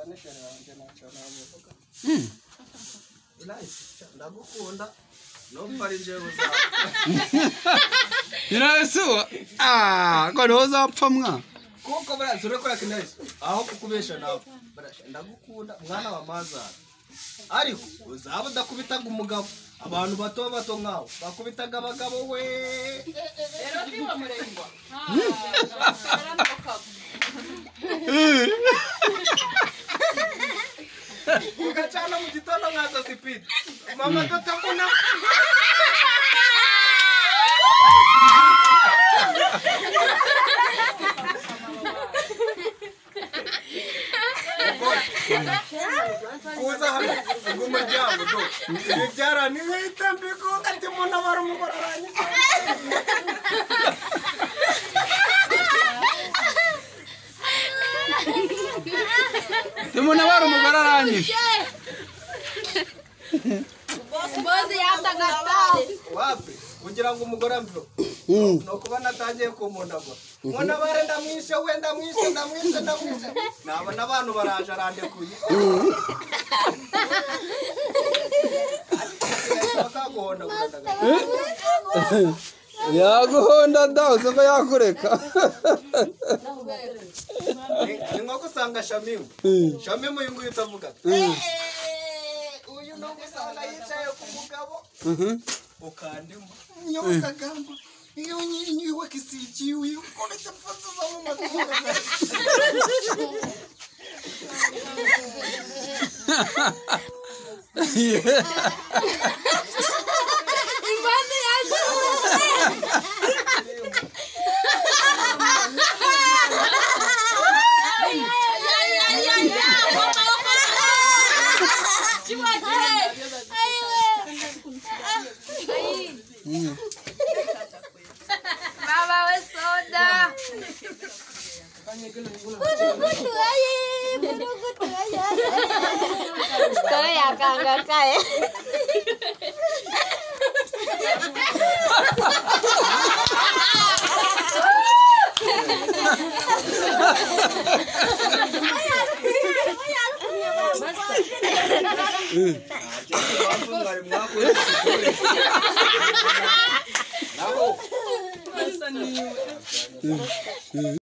nisheri wanjye ntacyo namuvuga ndagukunda numva ari njyewe uzapfa Irasuwa ko ntuzapfa mwa kuko buriya urekora kinahise aho kukubesha nawe ndagukunda mwana wa mazara ariko uzaba udakubitaga umugabo abantu bato bato nkawe bakubitaga abagabo we rero ntibamurengwa ugacana mu gitondo nkaza sipidi mama tutakuna kuza hano umuryango do ibyara ni witambiko kati umuntu abara umugore aranyise umuntu abara umugore aranyishe bozi yatagata wapi kugira ngo umugore amvyo no kuba natangiye kumundagura mwana bare ndamwishe we ndamwishe nabona abantu baraje arandekuye yaguhonda ndaho ko yakureka ni nko gusanga shamimu uyu nguyu utavuga uyu no gusanga yicaye ku mugabo ukandimo iyo ukagamba iyo nyiwe kisikiwe ukomeza mfaza mu matunda imbazi yaje Baba we soda. Story ya kanga kae. Nabo